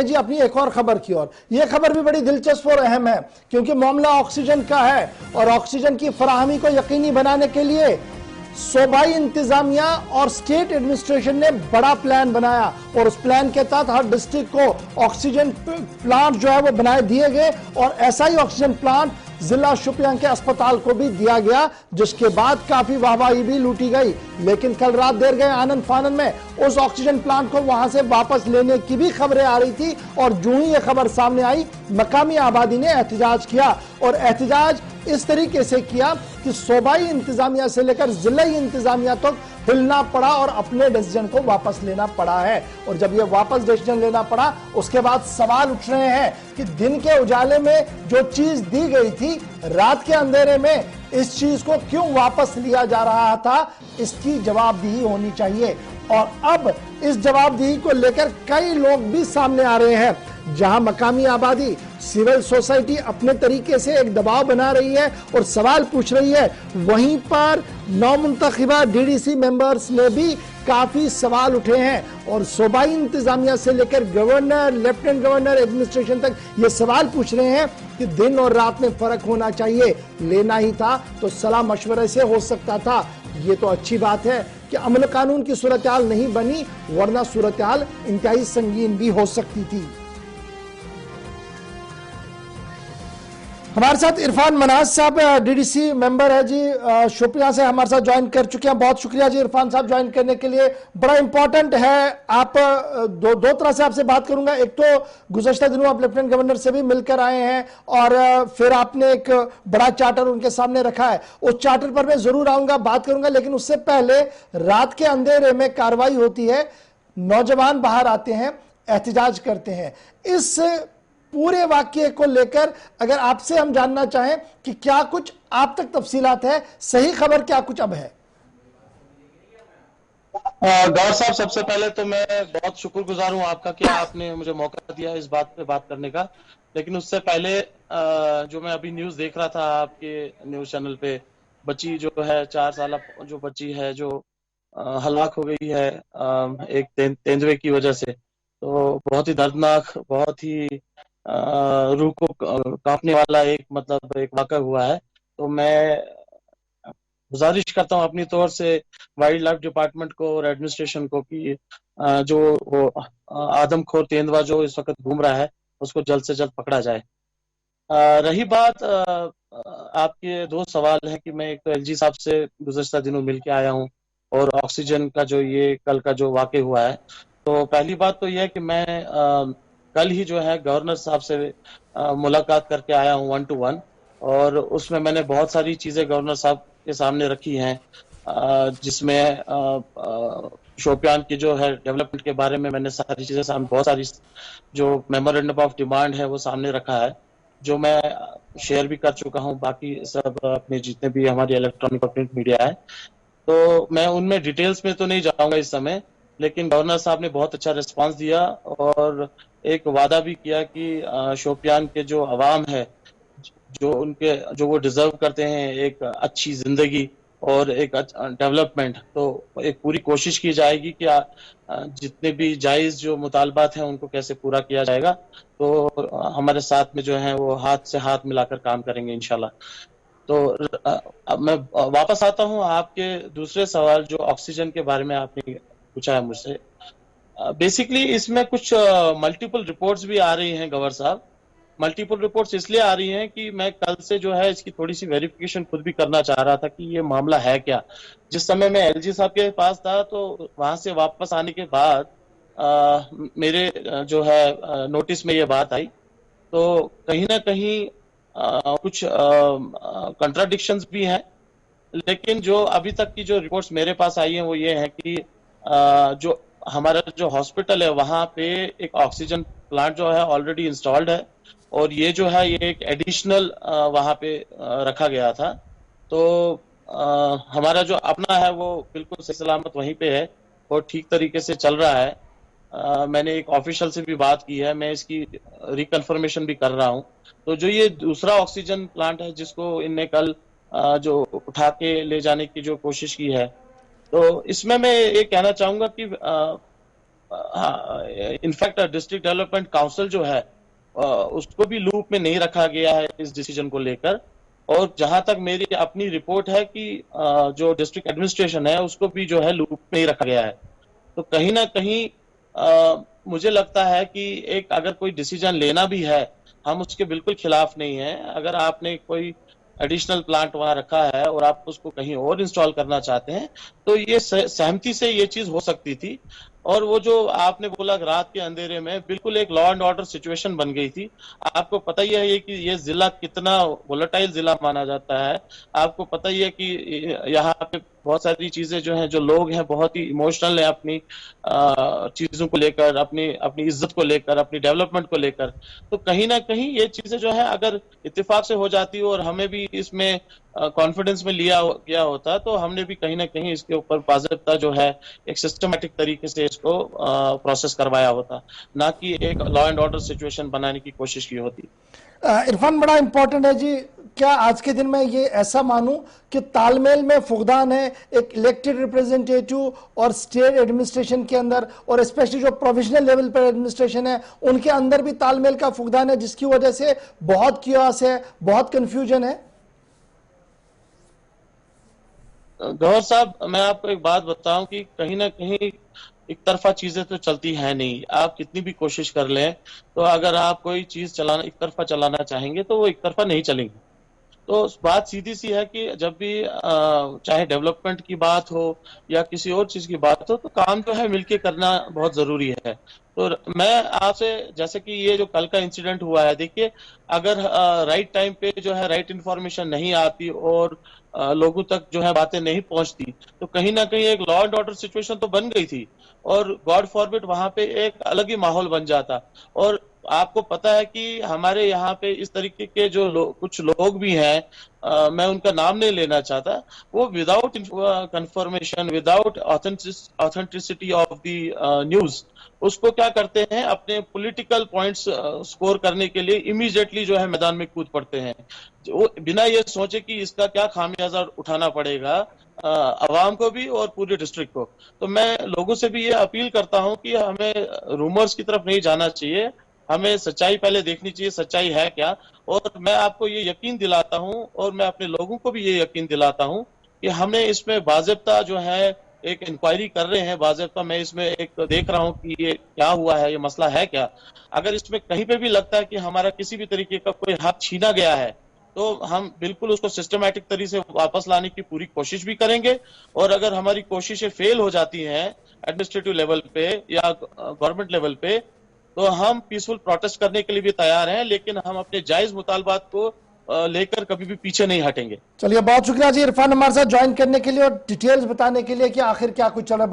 हैं जी अपनी एक और खबर की ओर। यह खबर भी बड़ी दिलचस्प और अहम है क्योंकि मामला ऑक्सीजन का है और ऑक्सीजन की फराहमी को यकीनी बनाने के लिए सूबाई इंतजामिया और स्टेट एडमिनिस्ट्रेशन ने बड़ा प्लान बनाया और उस प्लान के तहत हर डिस्ट्रिक्ट को ऑक्सीजन प्लांट जो है वो बनाए दिए गए और ऐसा ही ऑक्सीजन प्लांट जिला शोपियां के अस्पताल को भी दिया गया, जिसके बाद काफी वाहवाही भी लूटी गई। लेकिन कल रात देर गए आनंद फानन में उस ऑक्सीजन प्लांट को वहां से वापस लेने की भी खबरें आ रही थी और जो ही यह खबर सामने आई मकामी आबादी ने एहतजाज किया और एहतजाज इस तरीके से किया कि सूबाई इंतजामिया से लेकर जिलाई इंतजामिया तक हिलना पड़ा और अपने डिसीजन को वापस लेना पड़ा है। और जब ये वापस डिसीजन लेना पड़ा उसके बाद सवाल उठ रहे हैं कि दिन के उजाले में जो चीज दी गई थी रात के अंधेरे में इस चीज को क्यों वापस लिया जा रहा था, इसकी जवाबदेही होनी चाहिए। और अब इस जवाबदेही को लेकर कई लोग भी सामने आ रहे हैं। जहां मकामी आबादी सिविल सोसाइटी अपने तरीके से एक दबाव बना रही है और सवाल पूछ रही है, वहीं पर नौमुंतखबा डीडीसी मेंबर्स ने भी काफी सवाल उठे हैं और सूबाई इंतजामिया से लेकर गवर्नर, लेफ्टिनेंट गवर्नर, एडमिनिस्ट्रेशन तक ये सवाल पूछ रहे हैं कि दिन और रात में फर्क होना चाहिए। लेना ही था तो सलाह मशवरे से हो सकता था। ये तो अच्छी बात है कि अमल कानून की सूरत हाल नहीं बनी, वरना सूरत हाल इंतहाई संगीन भी हो सकती थी। हमारे साथ इरफान मनाज साहब डीडीसी मेंबर है जी, शोपियां से हमारे साथ ज्वाइन कर चुके हैं। बहुत शुक्रिया जी इरफान साहब ज्वाइन करने के लिए। बड़ा इंपॉर्टेंट है, आप दो तरह से आपसे बात करूंगा। एक तो गुज़श्ता दिनों आप लेफ्टिनेंट गवर्नर से भी मिलकर आए हैं और फिर आपने एक बड़ा चार्टर उनके सामने रखा है, उस चार्टर पर मैं जरूर आऊंगा, बात करूंगा। लेकिन उससे पहले रात के अंधेरे में कार्रवाई होती है, नौजवान बाहर आते हैं, एहतजाज करते हैं। इस पूरे वाकये को लेकर अगर आपसे हम जानना चाहें कि क्या कुछ आप तक तफसीलात है, सही खबर क्या कुछ अब है? गौर साहब, सबसे पहले तो मैं बहुत शुक्रगुजार हूं आपका कि आपने मुझे मौका दिया इस बात पे बात करने का। लेकिन उससे पहले जो मैं अभी न्यूज देख रहा था आपके न्यूज चैनल पे, बच्ची जो है 4 साल जो बच्ची है जो हलाक हो गई है एक तेंदुए की वजह से, तो बहुत ही दर्दनाक, बहुत ही रूह को कांपने वाला एक वाक़ा हुआ है। तो मैं गुजारिश करता हूं अपनी तौर से वाइल्ड लाइफ डिपार्टमेंट को और एडमिनिस्ट्रेशन को कि जो वो आदमखोर तेंदुआ जो इस वक्त घूम रहा है उसको जल्द से जल्द पकड़ा जाए। रही बात आपके 2 सवाल हैं कि मैं एक तो एलजी साहब से गुज़श्ता दिनों मिल के आया हूं और ऑक्सीजन का जो ये कल का जो वाक़या हुआ है, तो पहली बात तो यह है कि मैं कल ही जो है गवर्नर साहब से मुलाकात करके आया हूं 1 to 1 और उसमें मैंने बहुत सारी चीजें गवर्नर साहब के सामने रखी हैं, जिसमें शोपियान की जो है डेवलपमेंट के बारे में मैंने सारी चीजें सामने, बहुत सारी जो मेमोरेंडम ऑफ डिमांड है वो सामने रखा है, जो मैं शेयर भी कर चुका हूं बाकी सब अपने जितने भी हमारी इलेक्ट्रॉनिक और प्रिंट मीडिया है। तो मैं उनमें डिटेल्स में तो नहीं जाऊंगा इस समय, लेकिन गवर्नर साहब ने बहुत अच्छा रिस्पांस दिया और एक वादा भी किया कि शोपियान के जो अवाम है जो वो डिजर्व करते हैं एक अच्छी जिंदगी और एक डेवलपमेंट, तो एक पूरी कोशिश की जाएगी कि जितने भी जायज जो मुतालबात हैं उनको कैसे पूरा किया जाएगा। तो हमारे साथ में जो है वो हाथ से हाथ मिलाकर काम करेंगे इंशाल्लाह। तो अब मैं वापस आता हूं आपके दूसरे सवाल जो ऑक्सीजन के बारे में आपने पूछा है मुझसे। बेसिकली इसमें कुछ मल्टीपल रिपोर्ट्स भी आ रही हैं गवर साहब। मल्टीपल रिपोर्ट्स इसलिए आ रही हैं कि मैं कल से जो है इसकी थोड़ी सी वेरिफिकेशन खुद भी करना चाह रहा था कि ये मामला है क्या। जिस समय मैं एलजी साहब के पास था तो वहां से वापस आने के बाद मेरे जो है नोटिस में ये बात आई, तो कहीं ना कहीं कुछ कंट्राडिक्शंस भी हैं। लेकिन जो अभी तक की जो रिपोर्ट्स मेरे पास आई हैं वो ये है कि जो हमारा जो हॉस्पिटल है वहां पे एक ऑक्सीजन प्लांट जो है ऑलरेडी इंस्टॉल्ड है और ये जो है ये एक एडिशनल वहां पे रखा गया था। तो हमारा जो अपना है वो बिल्कुल सही सलामत वहीं पे है और ठीक तरीके से चल रहा है। मैंने एक ऑफिशियल से भी बात की है, मैं इसकी रिकन्फर्मेशन भी कर रहा हूँ। तो जो ये दूसरा ऑक्सीजन प्लांट है जिसको इनने कल जो उठा के ले जाने की जो कोशिश की है, तो इसमें मैं ये कहना चाहूंगा कि इनफैक्ट डिस्ट्रिक्ट डेवलपमेंट काउंसिल जो है उसको भी लूप में नहीं रखा गया है इस डिसीजन को लेकर। और जहां तक मेरी अपनी रिपोर्ट है कि जो डिस्ट्रिक्ट एडमिनिस्ट्रेशन है उसको भी जो है लूप में नहीं रखा गया है। तो कहीं ना कहीं मुझे लगता है कि एक अगर कोई डिसीजन लेना भी है, हम उसके बिल्कुल खिलाफ नहीं है। अगर आपने कोई एडिशनल प्लांट वहां रखा है और आप उसको कहीं और इंस्टॉल करना चाहते हैं तो ये सहमति से ये चीज हो सकती थी। और वो जो आपने बोला रात के अंधेरे में, बिल्कुल एक लॉ एंड ऑर्डर सिचुएशन बन गई थी। आपको पता ही है कि ये जिला कितना वोलेटाइल जिला माना जाता है। आपको पता ही है कि यहाँ पे बहुत सारी चीजें जो हैं, जो लोग हैं बहुत ही इमोशनल है अपनी चीजों को लेकर, अपनी अपनी इज्जत को लेकर, अपनी डेवलपमेंट को लेकर। तो कहीं ना कहीं ये चीजें जो है अगर इत्तेफाक से हो जाती और हमें भी इसमें कॉन्फिडेंस में लिया गया होता तो हमने भी कहीं ना कहीं इसके ऊपर बाज़ाब्ता जो है एक सिस्टमैटिक तरीके से इसको प्रोसेस करवाया होता, ना कि एक लॉ एंड ऑर्डर सिचुएशन बनाने की कोशिश की होती। इरफान, बड़ा इंपॉर्टेंट है जी, क्या आज के दिन में ये ऐसा मानूं कि तालमेल में फुकदान है एक इलेक्टेड रिप्रेजेंटेटिव और स्टेट एडमिनिस्ट्रेशन के अंदर, और स्पेशली जो प्रोविजनल लेवल पर एडमिनिस्ट्रेशन है उनके अंदर भी तालमेल का फुकदान है, जिसकी वजह से बहुत कियोस है, बहुत कंफ्यूजन है? गौहर साहब, मैं आपको एक बात बताऊं कि कहीं ना कहीं एक तरफा चीजें तो चलती है नहीं। आप कितनी भी कोशिश कर लें तो अगर आप कोई चीज चलाना एक तरफा चलाना चाहेंगे तो वो एक तरफा नहीं चलेंगी। तो बात सीधी सी है कि जब भी चाहे डेवलपमेंट की बात हो या किसी और चीज की बात हो तो काम जो है मिलके करना बहुत जरूरी है। तो मैं आपसे, जैसे कि ये जो कल का इंसिडेंट हुआ है, देखिए अगर राइट टाइम पे जो है राइट इंफॉर्मेशन नहीं आती और लोगों तक जो है बातें नहीं पहुंचती तो कहीं ना कहीं एक लॉ एंड ऑर्डर सिचुएशन तो बन गई थी और गॉड फॉरबिड वहां पे एक अलग ही माहौल बन जाता। और आपको पता है कि हमारे यहाँ पे इस तरीके के जो कुछ लोग भी हैं, मैं उनका नाम नहीं लेना चाहता, वो without confirmation, without authenticity of the news, उसको क्या करते हैं अपने पॉलिटिकल पॉइंट्स स्कोर करने के लिए इमीडिएटली जो है मैदान में कूद पड़ते हैं, वो बिना ये सोचे कि इसका क्या खामियाजा उठाना पड़ेगा अवाम को भी और पूरे डिस्ट्रिक्ट को। तो मैं लोगों से भी ये अपील करता हूं कि हमें रूमर्स की तरफ नहीं जाना चाहिए, हमें सच्चाई पहले देखनी चाहिए, सच्चाई है क्या। और मैं आपको ये यकीन दिलाता हूं और मैं अपने लोगों को भी ये यकीन दिलाता हूं कि हमने इसमें बाज़ाब्ता जो है एक इंक्वायरी कर रहे हैं, बाज़ाब्ता मैं इसमें एक देख रहा हूं कि ये क्या हुआ है, ये मसला है क्या। अगर इसमें कहीं पे भी लगता है कि हमारा किसी भी तरीके का कोई हक छीना गया है तो हम बिल्कुल उसको सिस्टमैटिक तरीके से वापस लाने की पूरी कोशिश भी करेंगे। और अगर हमारी कोशिशें फेल हो जाती हैं एडमिनिस्ट्रेटिव लेवल पे या गवर्नमेंट लेवल पे तो हम पीसफुल प्रोटेस्ट करने के लिए भी तैयार हैं, लेकिन हम अपने जायज मुतालबात को लेकर कभी भी पीछे नहीं हटेंगे। चलिए, बहुत शुक्रिया जी इरफान हमारे साथ ज्वाइन करने के लिए और डिटेल्स बताने के लिए कि आखिर क्या कुछ चल रहा है।